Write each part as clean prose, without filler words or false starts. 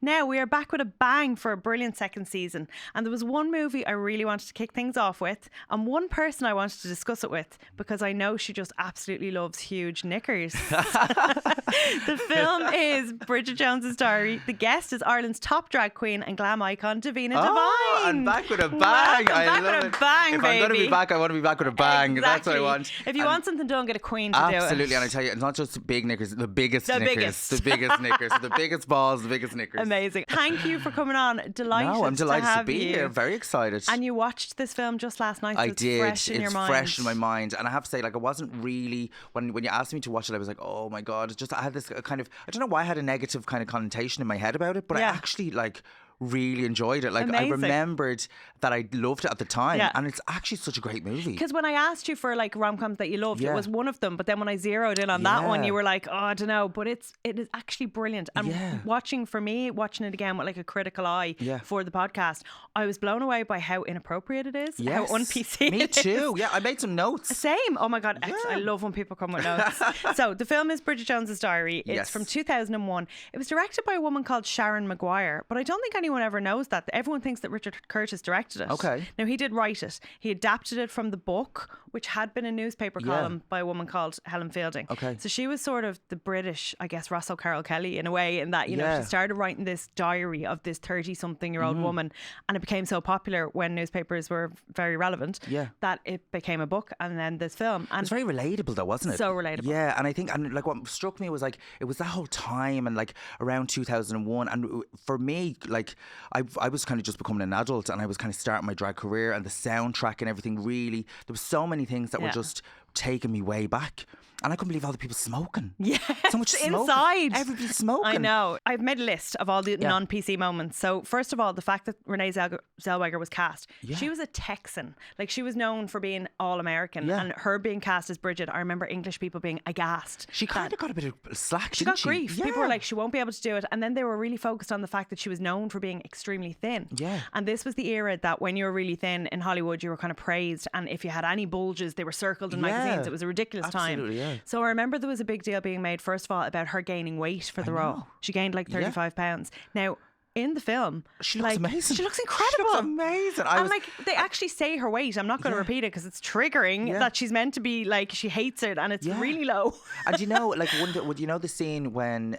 Now we are back with a bang for a brilliant second season. And there was one movie I really wanted to kick things off with, and one person I wanted to discuss it with, because I know she just absolutely loves huge knickers. The film is Bridget Jones's Diary. The guest is Ireland's top drag queen and glam icon, Davina Devine. Oh, and back with a bang. Back with a bang, if baby. I'm going to be back, I want to be back with a bang. Exactly. That's what I want. If you want something done, get a queen to do it. Absolutely. And I tell you, it's not just big knickers, the biggest knickers. Biggest. The biggest knickers. The biggest balls, the biggest knickers. Amazing. Thank you for coming on. Delighted No, I'm delighted to to have be you. here. Very excited. And you watched this film just last night, so I it's did. fresh in your mind. It's fresh in my mind. And I have to say, like, I wasn't really, when you asked me to watch it, I was like, oh my God. I had this kind of, I don't know why I had a negative kind of connotation in my head about it, but I actually, like, really enjoyed it. Like, Amazing. I remembered that I loved it at the time. Yeah. And it's actually such a great movie. Because when I asked you for like rom-coms that you loved, Yeah. it was one of them. But then when I zeroed in on that one, Yeah. you were like, oh, I don't know. But it is actually brilliant. And Yeah. watching it again with like a critical eye Yeah. for the podcast, I was blown away by how inappropriate it is, how Yes. un-PC Me it is. too. Yeah, I made some notes. Same. Oh my God. I love when people come with notes. So the film is Bridget Jones's Diary. It's Yes. from 2001. It was directed by a woman called Sharon Maguire, but I don't think anyone ever knows that. Everyone thinks that Richard Curtis directed it. Okay. Now, he did write it. He adapted it from the book, which had been a newspaper column by a woman called Helen Fielding. Okay. So she was sort of the British, I guess, Russell Carroll Kelly in a way, in that, you know, she started writing this diary of this 30-something-year-old woman, and it became so popular when newspapers were very relevant that it became a book and then this film. And It's very relatable though, wasn't it? So relatable. Yeah, and I think, and like what struck me was like, it was that whole time and like around 2001. And for me, like I was kind of just becoming an adult and I was kind of starting my drag career, and the soundtrack and everything really, there were so many things that were just taking me way back. And I couldn't believe all the people smoking. Yeah, so much smoking. inside. Everybody's smoking. I know. I've made a list of all the non-PC moments. So first of all, the fact that Renee Zellweger was cast. She was a Texan. Like, she was known for being all American, and her being cast as Bridget, I remember English people being aghast. She kind of got a bit of slack. She got grief. People were like, she won't be able to do it. And then they were really focused on the fact that she was known for being extremely thin. Yeah. And this was the era that when you were really thin in Hollywood, you were kind of praised. And if you had any bulges, they were circled in magazines. It was a ridiculous time. Yeah. So I remember there was a big deal being made, first of all, about her gaining weight for the role. She gained like 35 pounds. Now, in the film, she looks amazing. She looks incredible. She looks amazing. Like, they actually say her weight. I'm not going to repeat it because it's triggering that she's meant to be like, she hates it, and it's really low. And you know, like, would you know the scene when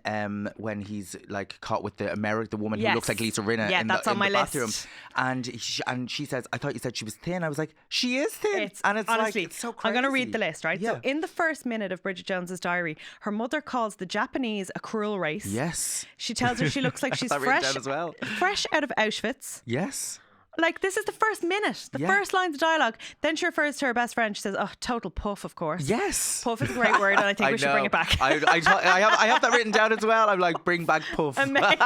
he's like caught with the woman who looks like Lisa Rinna in that's the, on my bathroom, list. and she says, I thought you said she was thin. I was like, she is thin. And it's honestly, like, it's so crazy. I'm going to read the list, right? Yeah. So in the first minute of Bridget Jones's Diary, her mother calls the Japanese a cruel race. Yes. She tells her she looks like she's That written down as well. fresh out of Auschwitz. Yes. Like, this is the first minute, the first lines of dialogue. Then she refers to her best friend. She says, oh, total puff, of course. Yes. Puff is a great word, and I think we should bring it back. I have that written down as well. I'm like, bring back puff. Amazing.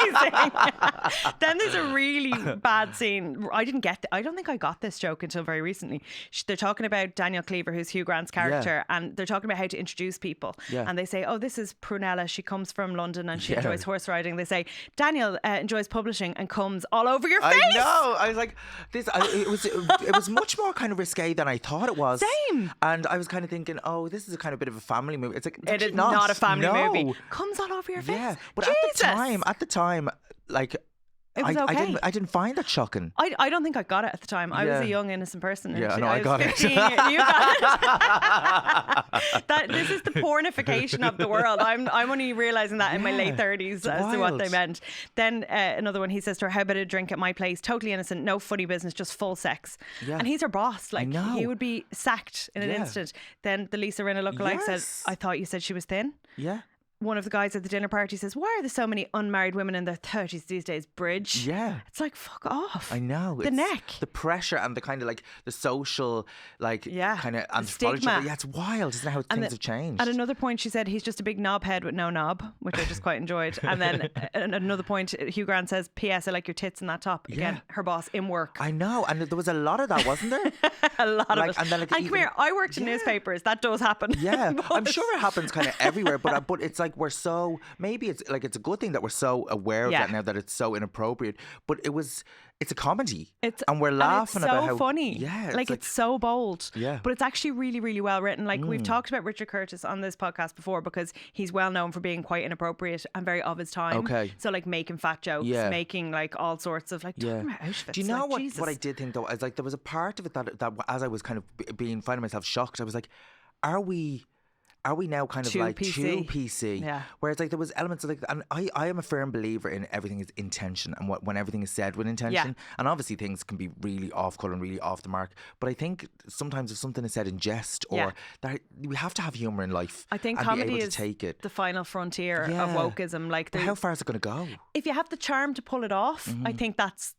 Then there's a really bad scene. I don't think I got this joke until very recently. They're talking about Daniel Cleaver, who's Hugh Grant's character, and they're talking about how to introduce people. Yeah. And they say, oh, this is Prunella. She comes from London and she enjoys horse riding. They say, Daniel enjoys publishing and comes all over your face. I know. I was like, it was much more kind of risque than I thought it was. Same. And I was kind of thinking, oh, this is a kind of bit of a family movie. It's like, it is not a family movie. Comes all over your face. Yeah, but Jesus. at the time, like, it was okay. I didn't find that shocking. I don't think I got it at the time. I was a young innocent person. Yeah, I got it. 15. You got it. This is the pornification of the world. I'm only realising that in my late 30s as to what they meant. Then another one, he says to her, how about a drink at my place? Totally innocent, no funny business, just full sex. Yeah. And he's her boss. Like, he would be sacked in an instant. Then the Lisa Rinna lookalike says, I thought you said she was thin. Yeah. One of the guys at the dinner party says, why are there so many unmarried women in their 30s these days, Bridge? Yeah. It's like, fuck off. I know. The neck. The pressure and the kind of like the social, like, kind of anthropology. Stigma. Yeah, it's wild, isn't it, how things have changed. At another point, she said, he's just a big knobhead with no knob, which I just quite enjoyed. And then at another point, Hugh Grant says, P.S. I like your tits in that top. Again, her boss in work. I know. And there was a lot of that, wasn't there? A lot of it. And, then, like, come here, I worked in newspapers. That does happen. Yeah. I'm sure it happens kind of everywhere, but it's like, like we're so, maybe it's like it's a good thing that we're so aware of Yeah. that now, that it's so inappropriate. But it's a comedy. And we're laughing it's so about how funny. Yeah, like it's so bold. Yeah. But it's actually really, really well written. Like we've talked about Richard Curtis on this podcast before because he's well known for being quite inappropriate and very of his time. Okay. So like making fat jokes, Yeah. making like all sorts of like talking about Auschwitz. Do you know like, Jesus. what I did think though? Is like there was a part of it that as I was kind of finding myself shocked, I was like, are we now kind of Too like PC? too PC? Yeah. Whereas like there was elements of like, and I am a firm believer in everything is intention, and when everything is said with intention. Yeah. And obviously things can be really off colour and really off the mark. But I think sometimes if something is said in jest or that, we have to have humour in life. I think and comedy be able is to take it. the final frontier of Yeah. wokeism. Like But how far is it going to go? if you have the charm to pull it off, I think that's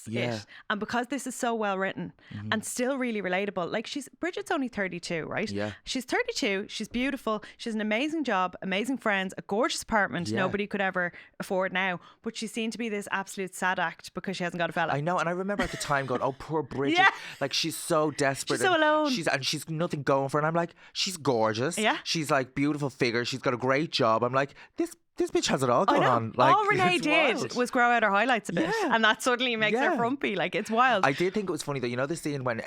Yeah. it. And because this is so well written and still really relatable, like Bridget's only 32, right? Yeah. She's 32, she's beautiful, she's an amazing job, amazing friends, a gorgeous apartment Yeah. nobody could ever afford now, but she's seen to be this absolute sad act because she hasn't got a fella. I know, and I remember at the time going, "Oh, poor Bridget! Yeah. Like she's so desperate, She's so and alone. she's nothing going for her." And I'm like, "She's gorgeous. Yeah. she's like beautiful figure. She's got a great job." I'm like, "This bitch has it all I going know. on." Like, all Renee it's did wild. was grow out her highlights a bit, Yeah. and that suddenly makes her Yeah. frumpy. Like it's wild. I did think it was funny though. You know the scene when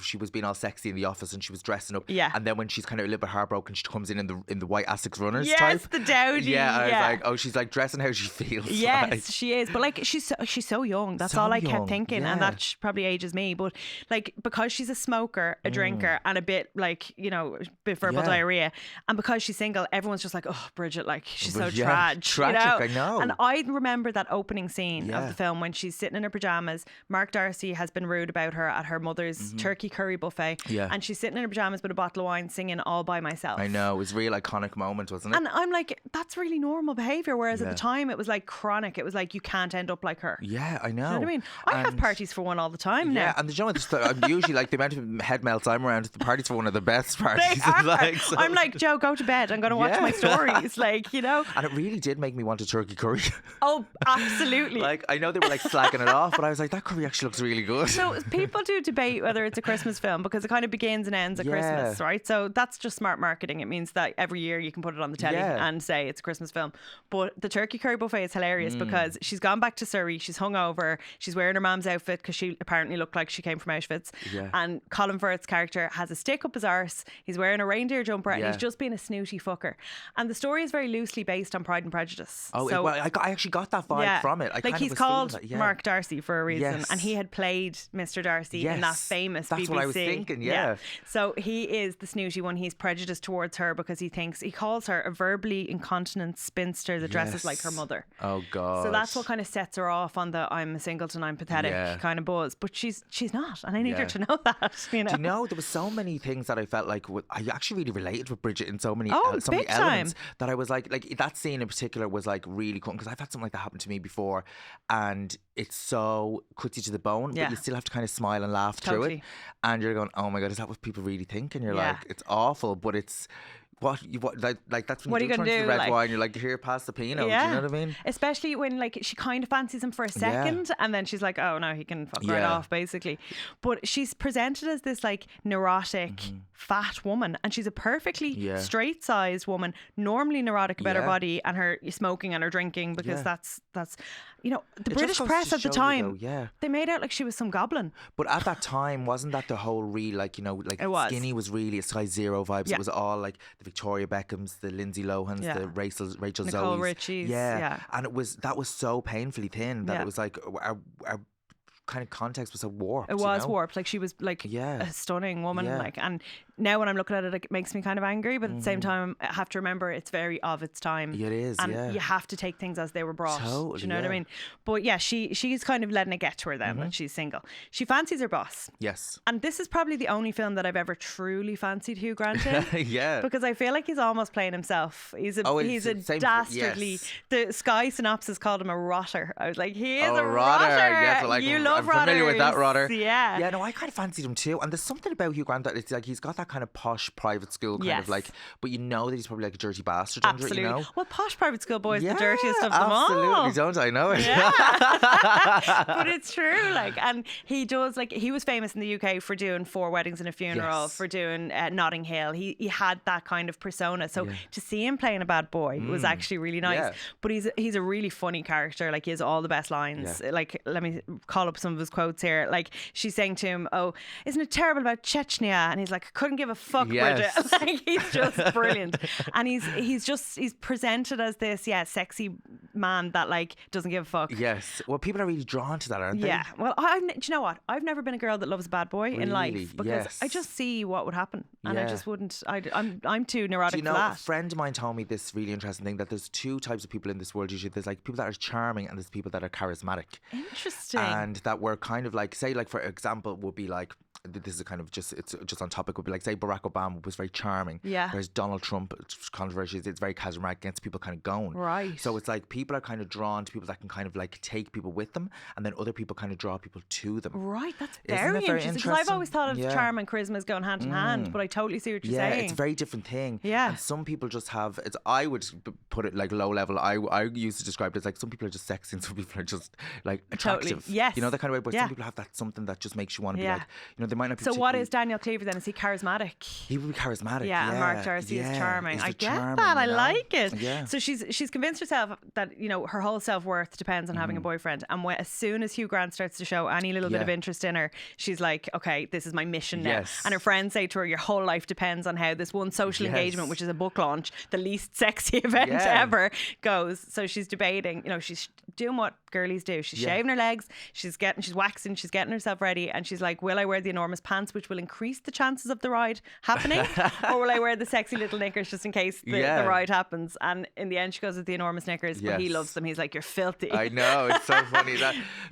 she was being all sexy in the office and she was dressing up. Yeah. And then when she's kind of a little bit heartbroken, she comes in the white Asics runners Yes, type. the dowdy, Yeah. And yeah. I was like, oh, she's like dressing how she feels. Yes, like. she is. But like she's so young. That's So all I young, kept thinking, and yeah. that probably ages me. But like because she's a smoker, a drinker, and a bit like a bit verbal Yeah. diarrhea, and because she's single, everyone's just like, oh, Bridget, like she's so Yeah, tragic, I know. And I remember that opening scene of Yeah. the film when she's sitting in her pajamas. Mark Darcy has been rude about her at her mother's turkey curry buffet, Yeah. and she's sitting in her pajamas with a bottle of wine, singing "All by Myself." I know, it was a real iconic moment, wasn't it? And I'm like, that's really normal behaviour. Whereas at Yeah. the time, it was like chronic. It was like, you can't end up like her. Yeah, I know. You know what I mean? I have And- parties for one all the time Yeah, now. and you know what? I'm usually like the amount of head melts I'm around. The parties for one of the best parties. They are. Like, so- I'm like, Joe, go to bed. I'm going to watch Yeah. my stories. Like, and it really did make me want a turkey curry. Oh, absolutely. Like I know they were like slacking it off, but I was like, that curry actually looks really good. So people do debate whether it's a Christmas film because it kind of begins and ends at Yeah. Christmas, right? So that's just smart marketing. It means that every year you can put it on the telly Yeah. and say it's a Christmas film. But the turkey curry buffet is hilarious because she's gone back to Surrey. She's hungover. She's wearing her mom's outfit because she apparently looked like she came from Auschwitz. Yeah. And Colin Firth's character has a stick up his arse. He's wearing a reindeer jumper and Yeah. he's just being a snooty fucker. And the story is very loosely based on Pride and Prejudice. Oh, so, well, I actually got that vibe from it. I like kind he's of was feeling called that, yeah. Mark Darcy for a reason, Yes. and he had played Mr. Darcy in that Yes, famous that's BBC. what I was thinking, yeah. So he is the snooty one. He's prejudiced towards her because he calls her a verbally incontinent spinster that dresses like her Yes. mother. Oh God. So that's what kind of sets her off on the I'm a singleton, I'm pathetic Yeah. kind of buzz. But she's not, and I need her Yeah. to know that. Do you know there was so many things that I felt like I actually really related with Bridget in so many Oh, so many big time. elements that I was like that scene in particular was like really cool because I've had something like that happen to me before, and it's so cuts you to the bone, Yeah. but you still have to kind of smile and laugh through Totally. it, and you're going, oh my God, is that what people really think? And you're Yeah. like, it's awful, but it's what that's when What are you you do gonna turn to do, the red like- wine. You're like, here, pass the Pinot. Do you know what I mean? Especially when like she kind of fancies him for a second and then she's like, oh no, he can fuck right Yeah. off basically. But she's presented as this like neurotic fat woman, and she's a perfectly Yeah. straight sized woman, normally neurotic about her Yeah. body and her smoking and her drinking because Yeah. that's the It just British goes press to at the show you, time, though, yeah. they made out like she was some goblin. But at that time, wasn't that the whole real, like, It was. skinny was really a size zero vibes. Yeah. It was all like the Victoria Beckhams, the Lindsay Lohans, Yeah. the Rachel Nicole Zoes. Richies, Yeah. yeah. And that was so painfully thin that Yeah. it was like our kind of context was so warped. It you was know? warped. Like she was like Yeah. a stunning woman. Yeah. Like, and now when I'm looking at it, it makes me kind of angry. But at the same time, I have to remember it's very of its time. It is, and yeah. you have to take things as they were brought. Do Totally, you know what I yeah. mean? But yeah, she's kind of letting it get to her then that she's single. She fancies her boss. Yes. And this is probably the only film that I've ever truly fancied Hugh Grant in. Yeah. Because I feel like he's almost playing himself. He's a Oh, it's he's a the same- dastardly. yes. The Sky synopsis called him a rotter. I was like, he is Oh, a rotter. rotter. Yes, like, you love I'm familiar with that rotters. rotter. Yeah. Yeah, no, I kind of fancied him too. And there's something about Hugh Grant that it's like he's got that kind of posh private school kind Yes. of like, but you know that he's probably like a dirty bastard under it, Absolutely. you know? Well, posh private school boys, the dirtiest of them all. Absolutely, don't I know it? Yeah. But it's true, like, and he does, like, he was famous in the UK for doing 4 Weddings and a Funeral, Yes. for doing Notting Hill. He had that kind of persona. So to see him playing a bad boy was actually really nice. Yeah. But he's a really funny character. Like, he has all the best lines. Like, let me call up some of his quotes here. Like, she's saying to him, "Oh, isn't it terrible about Chechnya?" And he's like, "Couldn't give a fuck, Yes. Bridget." Like, he's just brilliant. And he's presented as this sexy man that like doesn't give a fuck. Yes. Well, people are really drawn to that, aren't they? Yeah. Well, do you know what? I've never been a girl that loves a bad boy in Really? life, because Yes. I just see what would happen, and I Yeah. just wouldn't. I'm too neurotic Do you know, for a that. friend of mine told me this really interesting thing, that there's 2 types of people in this world usually. There's like people that are charming and there's people that are charismatic. Interesting. And that were kind of like, say, like for example, would be like, this is a kind of just, it's just on topic, would be like, say Barack Obama was very charming. Yeah. Whereas Donald Trump, controversy, it's very charismatic, gets people kind of going. Right. So it's like people are kind of drawn to people that can kind of like take people with them, and then other people kind of draw people to them. Right, that's Isn't very it very interesting. Because I've interesting? always thought of Yeah. charm and charisma as going hand in hand, but I totally see what you're Yeah, saying. it's a very different thing. Yeah. And some people just have, I would put it like low level. I used to describe it as like, some people are just sexy and some people are just like attractive. Totally. Yes. You know, that kind of way. But Yeah. some people have that something that just makes you want to be Yeah. like, you know, they might not be So what particularly- is Daniel Cleaver then? Is he charismatic? He would be charismatic. Yeah, Yeah, and Mark Darcy is charming. He's I the get charming, that. I you know? like it. Yeah. So she's convinced herself that, you know, her whole self-worth depends on having a boyfriend. And as soon as Hugh Grant starts to show any little bit of Yeah. interest in her, she's like, okay, this is my mission now. Yes. And her friends say to her, your whole life depends on how this one social Yes. engagement, which is a book launch, the least sexy event Yeah. ever, goes. So she's debating, you know, she's doing what girlies do. She's Yeah. shaving her legs, she's waxing, she's getting herself ready, and she's like, will I wear the enormous pants which will increase the chances of the ride happening, or will I wear the sexy little knickers just in case the ride happens? And in the end she goes with the enormous knickers, but he Yes. loves them. He's like, you're filthy. I know, it's so funny. Do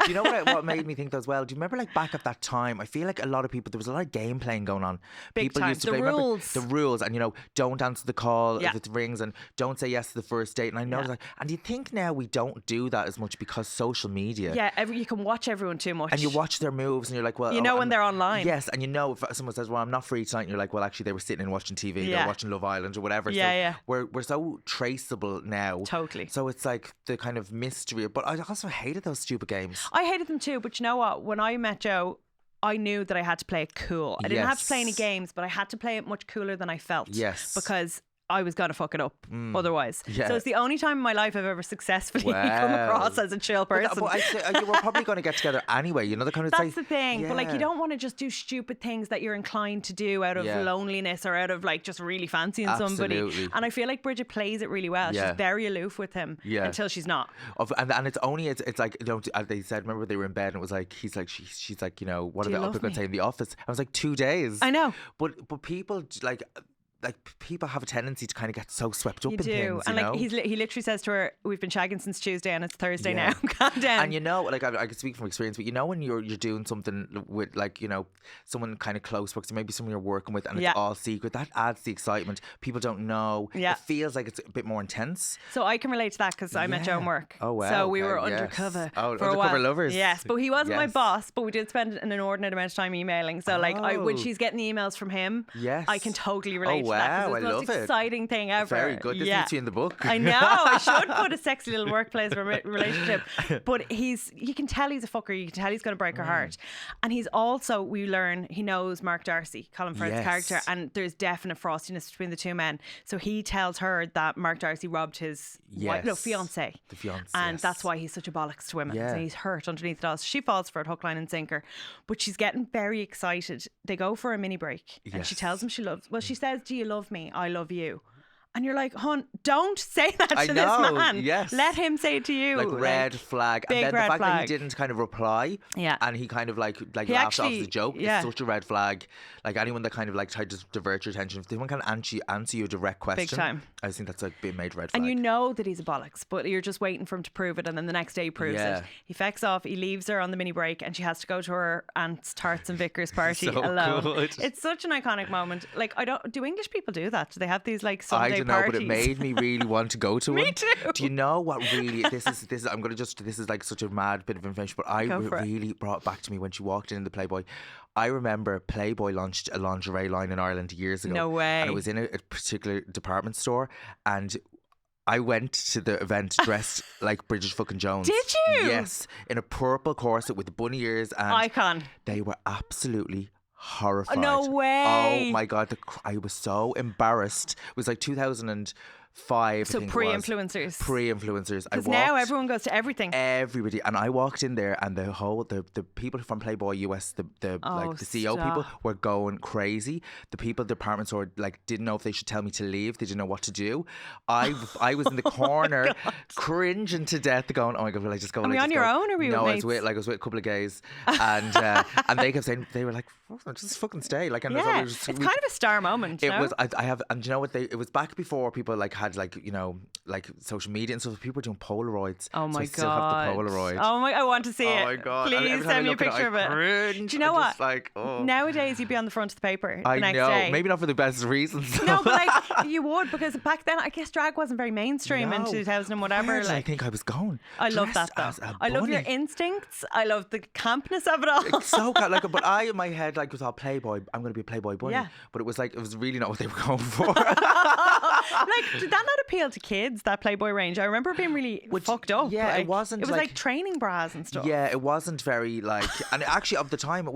you know what made me think that as well? Do you remember like back at that time, I feel like a lot of people, there was a lot of game playing going on. Big People time. used to The play, remember, rules. the rules, and you know, don't answer the call Yeah. if it rings, and don't say yes to the first date. And I know, Yeah. like, and you think now we don't do that as much because social media. Yeah, you can watch everyone too much. And you watch their moves, and you're like, well, You know when I'm- they're online. Yes, and you know if someone says, well, I'm not free tonight, and you're like, well, actually, they were sitting and watching TV, they Yeah. were watching Love Island or whatever. Yeah, so yeah. We're so traceable now. Totally. So it's like the kind of mystery. But I also hated those stupid games. I hated them too, but you know what? When I met Joe, I knew that I had to play it cool. I didn't have to play any Yes. games, but I had to play it much cooler than I felt. Yes. Because I was going to fuck it up otherwise. Yeah. So it's the only time in my life I've ever successfully come Wow. across as a chill person. But I'd say, you were probably going to get together anyway. You know, the kind of That's the thing. But like, you Yeah. don't want to just do stupid things that you're inclined to do out of Yeah. loneliness or out of like just really fancying somebody. Absolutely. And I feel like Bridget plays it really well. Yeah. She's very aloof with him Yeah. until she's not. And it's only it's like, you know, as they said, remember they were in bed and it was like, he's like, she's like, you know, what Do are you they love up going me? to say in the office? I was like, 2 days. I know. But people like people have a tendency to kind of get so swept up You in do. things, And you like know? he literally says to her, we've been shagging since Tuesday and it's Thursday Yeah. now. Calm down. And you know, like I can speak from experience, but you know when you're doing something with like, you know, someone kind of close, because maybe someone you're working with and Yeah. it's all secret, that adds the excitement. People don't know. Yeah. It feels like it's a bit more intense. So I can relate to that because I met Joe in Yeah. work. Oh, wow, So we okay, were yes. undercover Oh, for a undercover while. lovers. Yes, but he wasn't my Yes. boss, but we did spend an inordinate amount of time emailing. So like when Oh. she's getting the emails from him, Yes. I can totally relate Oh, to that. 'cause wow, it's the I most love it. exciting thing ever. Very good. This Yeah. needs to be in the book. I know. I should put a sexy little workplace relationship. But you can tell he's a fucker. You can tell he's going to break her heart. And he's also, we learn, he knows Mark Darcy, Colin Firth's Yes. character, and there's definite frostiness between the two men. So he tells her that Mark Darcy robbed his fiance. The fiance. And yes. that's why he's such a bollocks to women. Yeah. So he's hurt underneath it all. So she falls for it, hook, line and sinker. But she's getting very excited. They go for a mini break. And she Yes. tells him she says, do you love me? I love you. And you're like, hon, don't say that I to know, this man. yes. Let him say it to you. Like red flag. big And then red the fact that flag. he didn't kind of reply. Yeah. And he kind of like He laughed off actually- the joke yeah. is such a red flag. Like anyone that kind of like tried to divert your attention, if someone can answer you a direct question, time. I think that's like being made red flag. And you know that he's a bollocks, but you're just waiting for him to prove it, and then the next day he proves Yeah. it. He fecks off, he leaves her on the mini break, and she has to go to her aunt's tarts and vicars party So alone. good. It's such an iconic moment. Like, do English people do that? Do they have these like I Sunday to know, but it parties. made me really want to go to Me one. too. Do you know what really, this is this is like such a mad bit of information, but really brought back to me when she walked in the Playboy. I remember Playboy launched a lingerie line in Ireland years ago. No way. And it was in a particular department store, and I went to the event dressed like Bridget fucking Jones. Did you? Yes, in a purple corset with bunny ears, and Icon. they were absolutely horrified. No way. Oh my God, I was so embarrassed. It was like 2005. So pre-influencers. Pre-influencers. Because now everyone goes to everything. Everybody, and I walked in there, and the people from Playboy US, the CEO people were going crazy. The people at the department store didn't know if they should tell me to leave. They didn't know what to do. I was in the corner, cringing to death, going, "Oh my God, will I just go?" Are we on your own, or were you No, with mates? I was with a couple of gays, and and they kept saying, they were like, "Just fucking stay." Like, and Yeah, it's kind of a star moment. It no? was. I have, and do you know what? It was back before people had social media and stuff. People were doing Polaroids. Oh my so I still have the Polaroid. Oh my! I want to see it. Oh my God! Please send me a picture of it. Cringe. Do you know what? Oh. Nowadays, you'd be on the front of the paper I the next know. day. Maybe not for the best reasons. No, but you would, because back then I guess drag wasn't very mainstream in 2000 and whatever. Where did I think I was going? I love that Dressed though. as a I love your bunny. instincts. I love the campness of it all. It's so but I in my head was all Playboy. I'm going to be a Playboy bunny. Yeah. But it was really not what they were going for. Did that not appeal to kids, that Playboy range? I remember it being really fucked up. Yeah, it wasn't. It was like training bras and stuff. Yeah, it wasn't very and actually of the time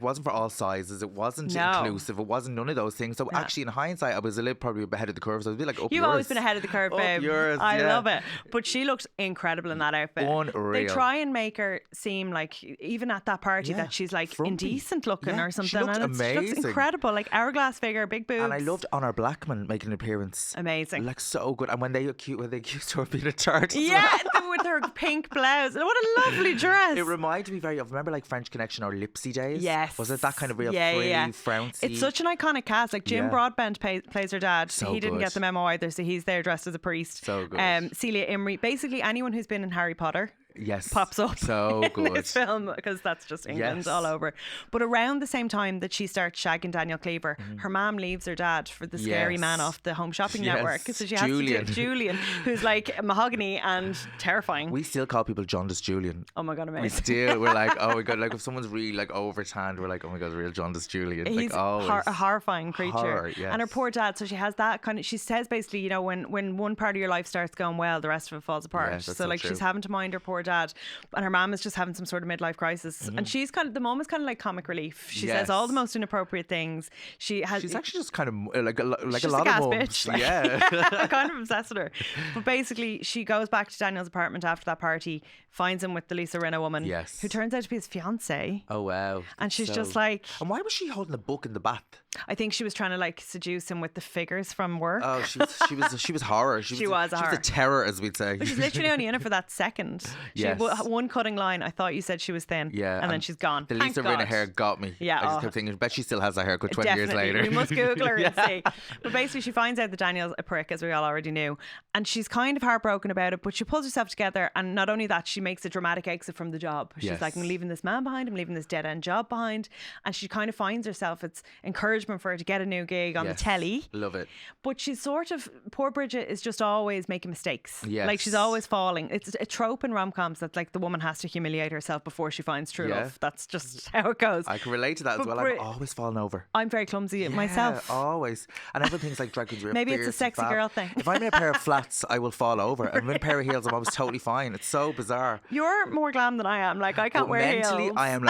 wasn't for all sizes. It wasn't inclusive. It wasn't none of those things. So actually, in hindsight, I was a little probably ahead of the curve. So I was a bit like, You've always been ahead of the curve, babe. Yours, I love it. But she looked incredible in that outfit. Unreal. They try and make her seem like, even at that party, that she's like frumpy. Indecent looking or something. She looked amazing. She looks incredible, like hourglass figure, big boobs. And I loved Honor Blackman making an appearance. Amazing. Like so good. And when they accused her of being a tart. Yeah, with her pink blouse. What a lovely dress. It reminded me very of, remember French Connection or Lipsy days? Yes. Was it that kind of real frilly, flouncy? It's such an iconic cast. Like Jim Broadbent plays her dad. So he didn't good. get the memo either, so he's there dressed as a priest. So good. Celia Imrie. Basically anyone who's been in Harry Potter. Yes. Pops up so in good. this film, because that's just England all over. But around the same time that she starts shagging Daniel Cleaver, her mom leaves her dad for the scary man off the Home Shopping Network. So she has Julian. to do Julian, who's like mahogany and terrifying. We still call people Jaundice Julian. Oh my God, amazing. We still, we're like, oh my God, if someone's really over tanned, we're like, oh my God, real Jaundice Julian. He's a horrifying creature. Horror, yes. And her poor dad, so she has that kind of, she says basically, when one part of your life starts going well, the rest of it falls apart. Yes, that's so so she's true. having to mind her poor dad, and her mom is just having some sort of midlife crisis, and she's the mom is kind of like comic relief. She says all the most inappropriate things. She's actually just kind of like a lot a of gas moms. bitch. Yeah. I'm kind of obsessed with her. But basically, she goes back to Daniel's apartment after that party, finds him with the Lisa Rinna woman, who turns out to be his fiance. Oh wow. And she's just like, and why was she holding a book in the bath? I think she was trying to seduce him with the figures from work. Oh, she was horror. She was horror. a terror, as we'd say. But she's literally only in it for that second. She had one cutting line. I thought you said she was thin. Yeah, and then she's gone. The Lisa Rinna hair got me. Yeah, I just kept thinking, I bet she still has that haircut 20 years later. We must Google her and see. But basically, she finds out that Daniel's a prick, as we all already knew, and she's kind of heartbroken about it. But she pulls herself together, and not only that, she makes a dramatic exit from the job. She's like, I'm leaving this man behind. I'm leaving this dead end job behind, and she kind of finds herself. It's encouragement for her to get a new gig on the telly. Love it. But she's sort of, poor Bridget is just always making mistakes. Yes. Like she's always falling. It's a trope in rom-coms that the woman has to humiliate herself before she finds true love. That's just how it goes. I can relate to that as well. I'm always falling over. I'm very clumsy myself. Always. And everyone thinks drag queens are maybe it's a sexy girl thing. If I'm in a pair of flats, I will fall over. If I'm in a pair of heels, I'm always totally fine. It's so bizarre. You're more glam than I am. I can't wear mentally, heels. I am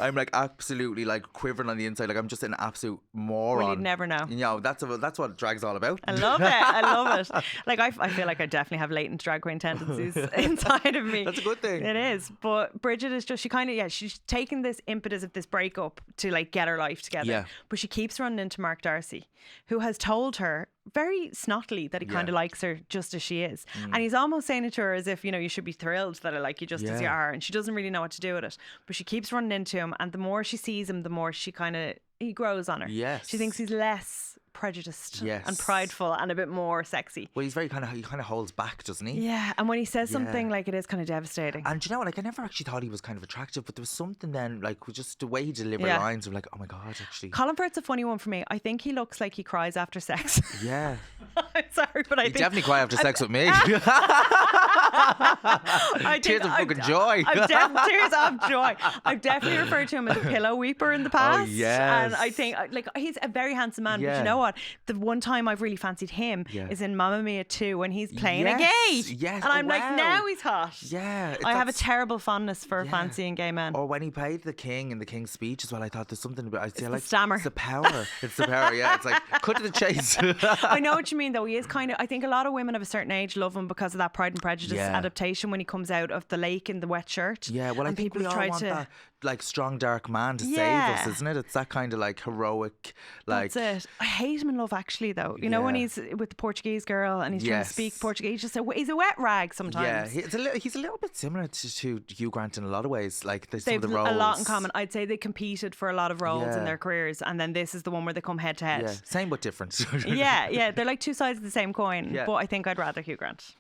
I'm absolutely quivering on the inside. I'm just an absolute moron. Well, you'd never know. That's what drag's all about. I love it. I love it. I feel like I definitely have latent drag queen tendencies inside of me. That's a good thing. It is. But Bridget is just, she's taken this impetus of this breakup to get her life together. Yeah. But she keeps running into Mark Darcy, who has told her very snottily that he kind of likes her just as she is. And he's almost saying it to her as if, you should be thrilled that I like you just as you are. And she doesn't really know what to do with it. But she keeps running into him. And the more she sees him, the more he grows on her. Yes. She thinks he's less prejudiced Yes. and prideful and a bit more sexy. Well, he kind of holds back, doesn't he? Yeah, and when he says something, Yeah. like, it is kind of devastating. And you know, like I never actually thought he was kind of attractive, but there was something then, like with just the way he delivered Yeah. lines of like, oh my god, actually. Colin Firth's a funny one for me. I think he looks like he cries after sex. Yeah. I'm sorry, but I You think definitely cry after sex with me. Tears of fucking joy. Tears of joy. I've definitely referred to him as a pillow weeper in the past. yes. And I think, like, he's a very handsome man. But Yeah. you know what? The one time I've really fancied him Yeah. is in Mamma Mia 2 when he's playing a Yes, gay. yes. And I'm Oh, like, wow. now he's hot. Yeah. I have a that's- terrible fondness for Yeah. fancying gay men. Or when he played the king in the King's Speech as well, I thought there's something about I feel the like stammer. It's the power. It's the power. Yeah. It's like cut to the chase. I know what you mean, though. He is kind of, I think a lot of women of a certain age love him because of that Pride and Prejudice Yeah. adaptation when he comes out of the lake in the wet shirt. Yeah, well, I and think people we all try want to. that like strong dark man to Yeah. save us, isn't it? It's that kind of like heroic, like That's it. I hate him in Love Actually, though. You know when Yeah. he's with the Portuguese girl and he's trying to Yes. speak Portuguese. He's a wet rag sometimes. yeah, he's a little bit similar to Hugh Grant in a lot of ways. Like there's some They've of the roles. a lot in common. I'd say they competed for a lot of roles in Yeah. their careers, and then this is the one where they come head to head. Yeah, same but different. Yeah, they're like two sides of the same coin. Yeah. But I think I'd rather Hugh Grant,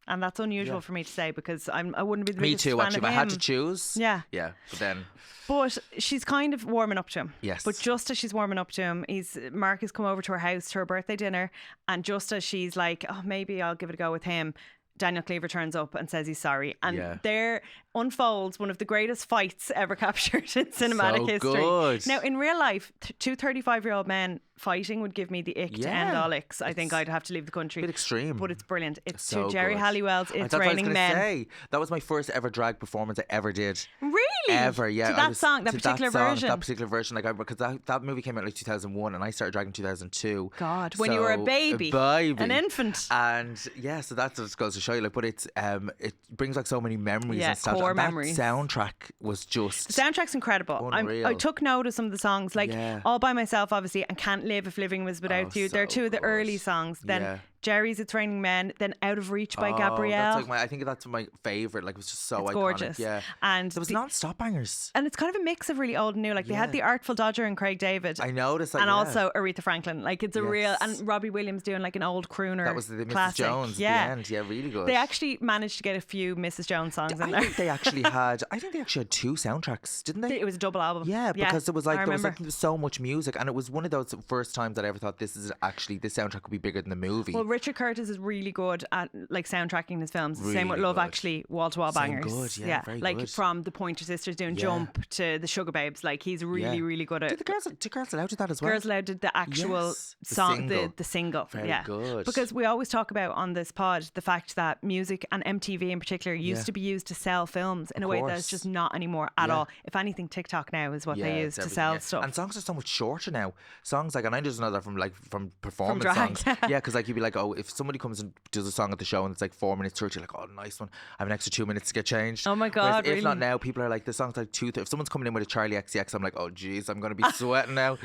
and that's unusual Yeah. for me to say because I wouldn't be the Me biggest too. fan Actually, of if I had to him. choose. Yeah. Yeah, but then But she's kind of warming up to him. Yes. But just as she's warming up to him, Mark has come over to her house to her birthday dinner, and just as she's like, oh, maybe I'll give it a go with him, Daniel Cleaver turns up and says he's sorry. And Yeah. there unfolds one of the greatest fights ever captured in cinematic So history. good. Now, in real life, two 35-year-old men fighting would give me the ick to end Yeah. all icks. I think I'd have to leave the country. a bit extreme. But it's brilliant. It's So to Jerry good. Halliwell's It's That's what I was Raining gonna Men. say. That was my first ever drag performance I ever did. Really? Ever, yeah. To I that was- song, that to particular song, version. That particular version, like because that movie came out like 2001, and I started dragging 2002. God, when you were a So, baby, an infant. And yeah, so that just goes to show you, like, but it's it brings like so many memories Yeah, and stuff. core And that memories. soundtrack was just The soundtrack's incredible. I Unreal. took note of some of the songs, like Yeah. All By Myself, obviously, and Can't Live If Living Was Without You. They're so two of the good. early songs. Then Yeah. Jerry's It's Raining Men, then Out of Reach by Oh, Gabrielle. That's like I think that's my favorite. Like it was just so It's iconic. gorgeous. Yeah, And there was the- non-stop bangers. and it's kind of a mix of really old and new. Like they had Yeah. the Artful Dodger and Craig David. I noticed, like, and yeah. also Aretha Franklin. Like it's a real, Yes. and Robbie Williams doing like an old crooner. That was the Mrs. classic. Jones Yeah. at the end. Yeah, really good. They actually managed to get a few Mrs. Jones songs in I there. think they actually had. I think they actually had 2 soundtracks, didn't they? It was a double album. Yeah, because it was like I there was remember. like so much music, and it was one of those first times that I ever thought this soundtrack could be bigger than the movie. Well, Richard Curtis is really good at like soundtracking his films. Same with Really Love good. Actually, wall to wall Same bangers. good, yeah, very like good. from the Pointer Sisters doing Yeah. Jump to the Sugar Babes. Like he's really, Yeah. really good at. Did Girls Allowed did that as well? Girls Aloud did the actual Yes, the song, single. the single. Very yeah. good. Because we always talk about on this pod the fact that music and MTV in particular used Yeah. to be used to sell films in a way that's course. just not anymore at Yeah. all. If anything, TikTok now is what Yeah, they use it's to everything, sell yeah. stuff. And songs are so much shorter now. Songs like, and I just know that from performance drag. songs. Yeah, because like you'd be like, oh, if somebody comes and does a song at the show and it's like 4 minutes 30, you're like, oh, nice one. I have an extra 2 minutes to get changed. Oh my Whereas God, if not really? now, people are like, the song's like 2. If someone's coming in with a Charlie XCX, I'm like, oh, geez, I'm gonna be sweating now.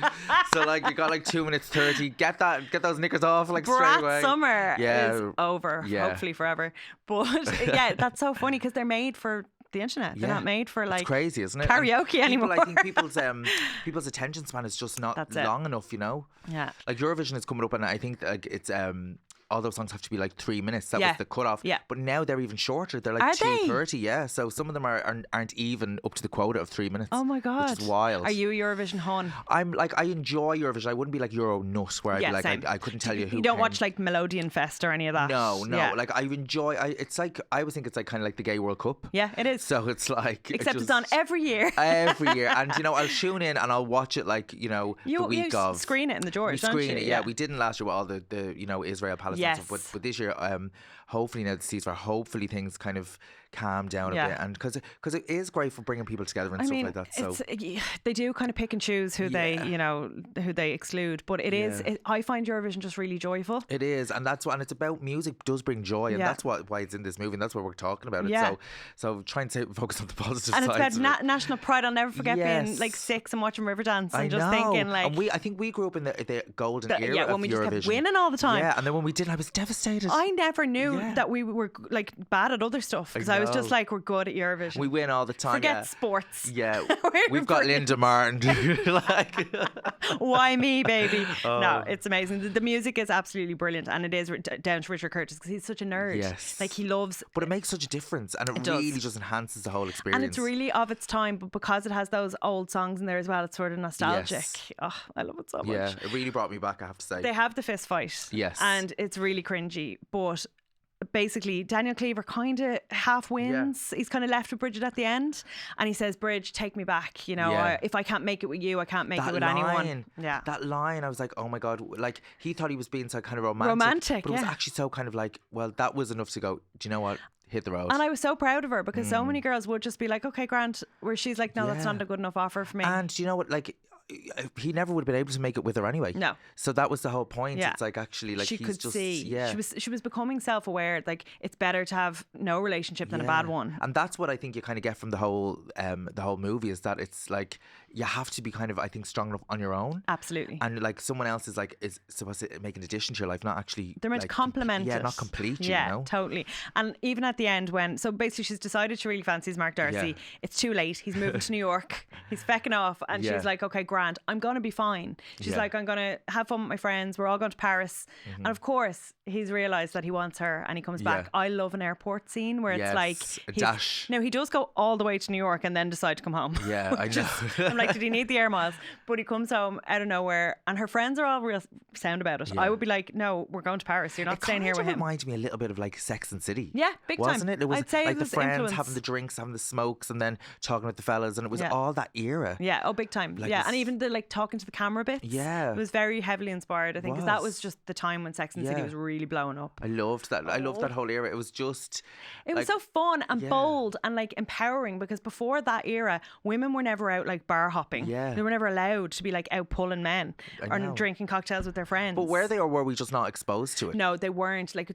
So like you got like 2 minutes 30. Get those knickers off like straight Brat away. Summer Yeah. is over, Yeah. hopefully forever. But yeah, that's so funny because they're made for the internet. They're Yeah. not made for like It's crazy, isn't it? karaoke And anymore. I think people's attention span is just not That's it. long enough, you know? Yeah. Like Eurovision is coming up, and I think like it's all those songs have to be like 3 minutes. That Yeah. was the cutoff. Yeah. But now they're even shorter. They're Are like they? 2:30. Yeah. So some of them aren't even up to the quota of 3 minutes. Oh my God. Which is wild. Are you a Eurovision hun? I'm like, I enjoy Eurovision. I wouldn't be like Euro nut where I'd Yeah, be like same. I couldn't tell you who You don't came. watch like Melodian Fest or any of that? No. Yeah. Like I enjoy. It's like I always think it's like kind of like the Gay World Cup. Yeah, it is. So it's like Except it's on every year. every year, and you know I'll tune in and I'll watch it like the week you of. screen it in the We George, don't screen you? it, yeah. We didn't last year with all the Israel Palestine stuff, Yes. but this year, hopefully now the ceasefire, hopefully things kind of calm down a Yeah. bit, and because it is great for bringing people together and I stuff mean, like that. So they do kind of pick and choose who they, Yeah. who they exclude. But it is. Yeah. I find Eurovision just really joyful. it is, and that's what, and it's about music does bring joy, and Yeah. that's why it's in this movie, and that's why we're talking about it. Yeah. So trying to focus on the positive And it's sides about of it. national pride. I'll never forget being Yes. like 6 and watching Riverdance and I just know. thinking like, and I think we grew up in the golden era when of we just Eurovision. kept winning all the time. Yeah, and then when we didn't. I was devastated. I never knew that we were like bad at other stuff because I was just like, we're good at Eurovision. We win all the time. Forget sports. Yeah, we've got Linda Martin. Like, why me, baby? No, it's amazing. The music is absolutely brilliant, and it is down to Richard Curtis because he's such a nerd. Yes, like he loves. But it makes such a difference, and it really just enhances the whole experience. And it's really of its time, but because it has those old songs in there as well, it's sort of nostalgic. Yes. Oh, I love it so much. Yeah, it really brought me back, I have to say. They have the fist fight. Yes. And it's really cringy, but basically Daniel Cleaver kind of half wins. He's kind of left with Bridget at the end, and he says, Bridge, take me back, you know, if I can't make it with you, I can't make it with anyone. Yeah, that line, I was like, oh my God, like he thought he was being so kind of romantic, but it was actually so kind of like, well, that was enough to go, do you know what, hit the road. And I was so proud of her because so many girls would just be like, okay, Grant, where she's like, no, that's not a good enough offer for me. And do you know what, like, he never would have been able to make it with her anyway. No. So that was the whole point. It's like, actually, like, she he's could just see. Yeah. She was becoming self-aware. Like, it's better to have no relationship than a bad one. And that's what I think you kind of get from the whole movie, is that it's like you have to be kind of, I think, strong enough on your own. Absolutely. And like someone else is supposed to make an addition to your life, not actually. They're meant to complement it. Not complete you. Yeah, you know? Totally. And even at the end, so basically she's decided she really fancies Mark Darcy. Yeah. It's too late. He's moving to New York. He's fecking off, and she's like, okay, Grant, I'm gonna be fine. She's like, I'm gonna have fun with my friends. We're all going to Paris. And of course, he's realised that he wants her, and he comes back. I love an airport scene where it's like a dash. No, he does go all the way to New York and then decide to come home. Yeah, I know. I'm like, did he need the air miles? But he comes home out of nowhere, and her friends are all real sound about it. I would be like, no, we're going to Paris. You're not staying here with him. It reminds me a little bit of like Sex and City. Yeah, big time. Wasn't it? It was I'd say like it was the friends influence. having the drinks, having the smokes, and then talking with the fellas, and it was all that era. Yeah, big time. Like and even the like talking to the camera bits. Yeah, it was very heavily inspired, I think, because that was just the time when Sex and the City was really blowing up. I loved that. I loved that whole era. It was just. It was so fun and bold and like empowering, because before that era, women were never out like bar hopping. Yeah, they were never allowed to be like out pulling men or drinking cocktails with their friends. But were they, or were we just not exposed to it? No, they weren't. Like,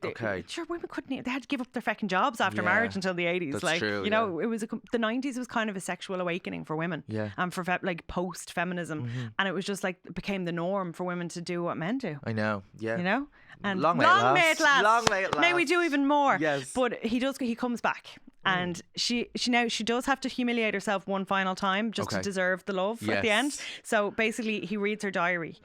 sure, women couldn't. They had to give up their fucking jobs after marriage until the 80s. That's like, true, you know, it was the 90s was kind of a sexual awakening for women. Yeah, and for like post feminism, and it was just like it became the norm for women to do what men do. I know. Yeah, you know. And long may it last. Long may it last. May we do even more. Yes. But he comes back. And she does have to humiliate herself one final time just to deserve the love at the end. So basically, he reads her diary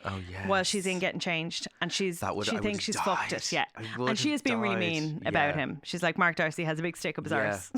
while she's in getting changed, and she thinks she's fucked it. Yeah, and she is being really mean about him. She's like, Mark Darcy has a big stick up his arse.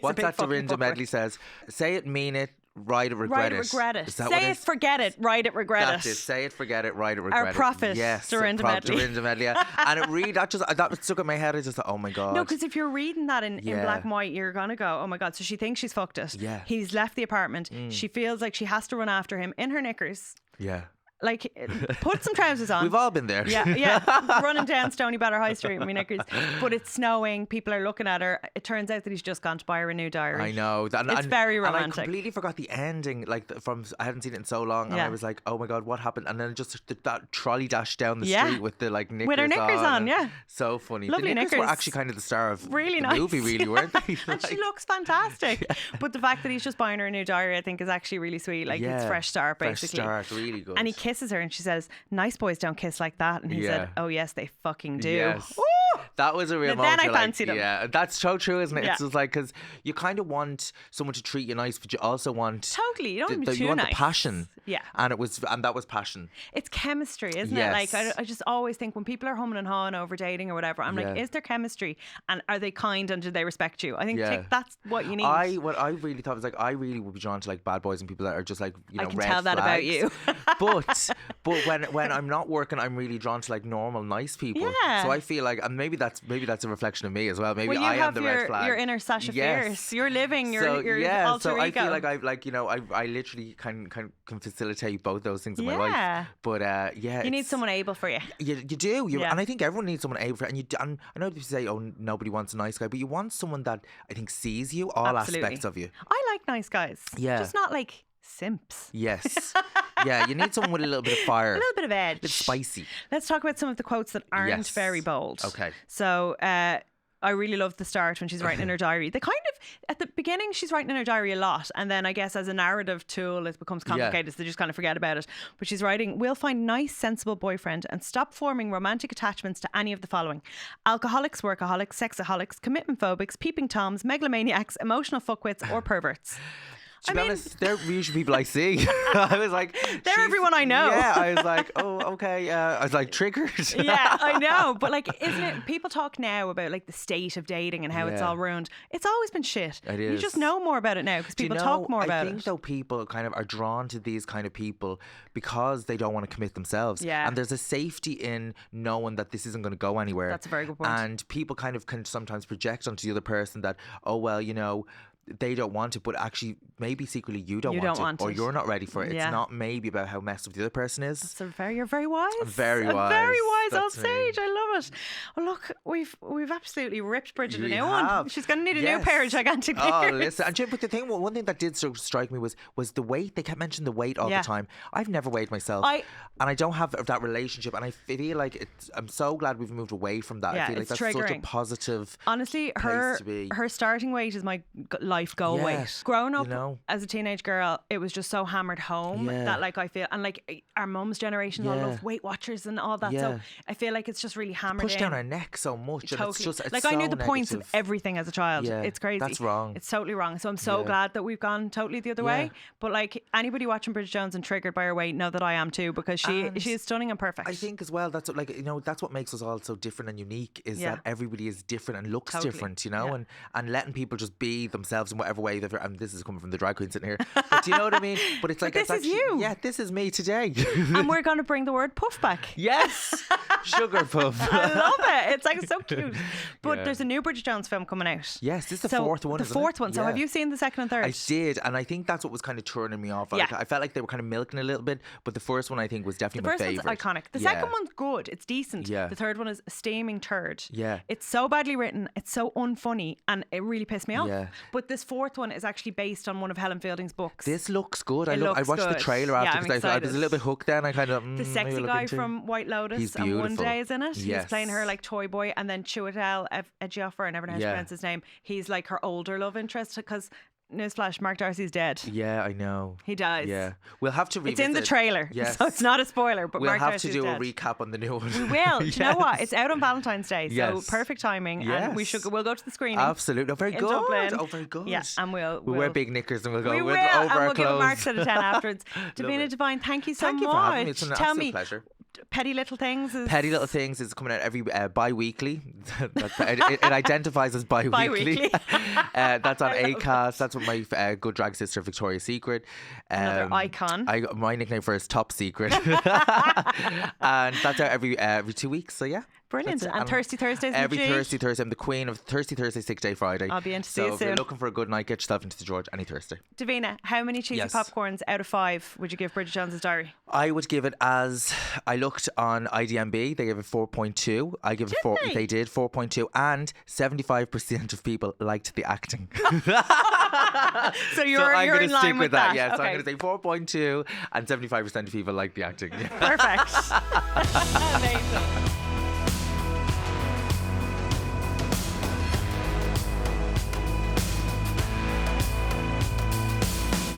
What's that Dorinda Medley says? Say it, mean it. Write it, regret it. Regret it. Say it, forget it. Write it, regret it. Say it, forget it. Write it, regret it. Our prophet, Dorinda Medley. Dorinda Medley. Yeah. And it really that stuck in my head. I just thought, oh my God. No, because if you're reading that in black and white, you're gonna go, oh my God. So she thinks she's fucked it. Yeah. He's left the apartment. She feels like she has to run after him in her knickers. Yeah. Like, put some trousers on. We've all been there. Yeah. Running down Stony Batter High Street in my knickers. But it's snowing. People are looking at her. It turns out that he's just gone to buy her a new diary. I know. It's very romantic. And I completely forgot the ending. Like, I hadn't seen it in so long. And I was like, oh my God, what happened? And then just that trolley dash down the street with the like knickers with her knickers on. Yeah. So funny. Lovely the knickers were actually kind of the star of really the nice. movie, really, weren't they? And she looks fantastic. But the fact that he's just buying her a new diary, I think, is actually really sweet. Like, it's fresh start, basically. Fresh start, really good. And he kisses her and she says, nice boys don't kiss like that. And he said, oh yes, they fucking do. Yes. Ooh! That was a real moment. Then I like, fancied him. Yeah, that's so true, isn't it? Yeah. It's just like, because you kind of want someone to treat you nice, but you also want totally. You don't want to be too you want nice. the passion. Yeah, and that was passion. It's chemistry, isn't it? Like I just always think when people are humming and hawing over dating or whatever, I'm like, is there chemistry? And are they kind and do they respect you? I think that's what you need. What I really thought was like, I really would be drawn to like bad boys and people that are just like, you know, I can red tell that flags. about you. but when I'm not working, I'm really drawn to like normal, nice people. Yeah. So I feel like, and maybe that's a reflection of me as well. Maybe I am the red flag. Your inner Sasha Fierce. You're living your alter ego. I feel like I literally can facilitate both those things in my life. But you need someone able for you. You do. And I think everyone needs someone able for you. And I know people say, oh, nobody wants a nice guy, but you want someone that I think sees you, all aspects of you. I like nice guys. Yeah. Just not like simps. Yes. Yeah, you need someone with a little bit of fire. A little bit of edge. A bit spicy. Let's talk about some of the quotes that aren't very bold. Okay. So, I really love the start when she's writing in her diary. They kind of, at the beginning, she's writing in her diary a lot. And then I guess as a narrative tool, it becomes complicated. So they just kind of forget about it. But she's writing, we'll find nice, sensible boyfriend and stop forming romantic attachments to any of the following: alcoholics, workaholics, sexaholics, commitment phobics, peeping toms, megalomaniacs, emotional fuckwits, or perverts. To be honest, they're usually people I see. I was like, they're everyone I know. Yeah, I was like, oh, okay. I was like, triggered. Yeah, I know. But like, isn't it? People talk now about like the state of dating and how it's all ruined. It's always been shit. It is. You just know more about it now because people talk more about it. I think though people kind of are drawn to these kind of people because they don't want to commit themselves. Yeah. And there's a safety in knowing that this isn't going to go anywhere. That's a very good point. And people kind of can sometimes project onto the other person that, oh, well, you know, they don't want it, but actually maybe secretly you don't want it, or you're not ready for it. Yeah. It's not maybe about how messed up the other person is. You're very wise. Very wise. A very wise That's old sage. I love it. Well, look, we've absolutely ripped Bridget a new one. She's going to need a new pair of gigantic knickers. Oh, listen. And but the thing, one thing that did sort of strike me was the weight. They kept mentioning the weight all the time. I've never weighed myself, and I don't have that relationship. And I feel like I'm so glad we've moved away from that. Yeah, I feel like that's triggering. Such a positive. Honestly, her starting weight is my life goal weight. Growing up as a teenage girl, it was just so hammered home that like I feel, and like our mum's generation all love Weight Watchers and all that. So I feel like it's just really hammered pushed down our neck so much. Totally. And it's just like so I knew the negative. points of everything as a child. Yeah, it's crazy. That's wrong. It's totally wrong. So I'm so glad that we've gone totally the other way. But like anybody watching Bridget Jones and triggered by her weight, know that I am too, because she is stunning and perfect. I think as well that's what, like, you know, that's what makes us all so different and unique is that everybody is different and looks different, you know, and letting people just be themselves in whatever way they're. And this is coming from the drag queen sitting here, but do you know what I mean? But it's like this is you. Yeah, this is me today. And we're going to bring the word puff back. Yes, sugar puff. I love it. It's like so cute. But there's a new Bridget Jones film coming out. Yes, this is the fourth one. The fourth one. So have you seen the second and third? I did, and I think that's what was kind of turning me off. I felt like they were kind of milking a little bit, but the first one I think was definitely my favorite. The first one's iconic. The second one's good. It's decent. Yeah. The third one is a steaming turd. Yeah. It's so badly written. It's so unfunny, and it really pissed me off. Yeah. But this fourth one is actually based on one of Helen Fielding's books. This looks good. I watched good. the trailer after because I was a little bit hooked. Then I kind of the sexy guy from White Lotus. He's and One Day is in it. Yes. He's playing her like toy boy, and then Chiwetel Ejiofor, I never know how to pronounce his name. He's like her older love interest because. Newsflash, Mark Darcy's dead. Yeah, I know. He dies. Yeah. We'll have to revisit. It's in the trailer. Yes. So it's not a spoiler, but we'll Mark have Darcy's to do dead. a recap on the new one. We will. Do you know what? It's out on Valentine's Day, so Yes. perfect timing. Yes. And we'll go to the screening. Absolutely. Oh, very in good. Dublin. Oh, very good. Yeah, and we'll wear big knickers and we'll go we with will, over and our we'll clothes. give marks out of 10 afterwards. Davina Devine, thank you so much. Thank you for having me. It's an Tell absolute me, pleasure. Petty Little Things is... Petty Little Things is coming out every bi-weekly. it identifies as bi-weekly. That's on Acast. That's with my good drag sister Victoria's Secret. Another icon. My nickname for her is Top Secret. And that's out every 2 weeks. So yeah. Brilliant. And Thirsty Thursdays. Every Thursday. I'm the queen of Thirsty Thursday, 6 Day Friday. I'll be in to see you you soon. So if you're looking for a good night, get yourself into the George any Thursday. Davina, how many cheesy popcorns out of 5 would you give Bridget Jones's Diary? I would give it, as I looked on IDMB, they gave it 4.2. I give it 4. They did 4.2, and 75% of people liked the acting. So you're I'm in line stick with that. Yeah, so okay. I'm going to say 4.2, and 75% of people like the acting. Perfect. Amazing.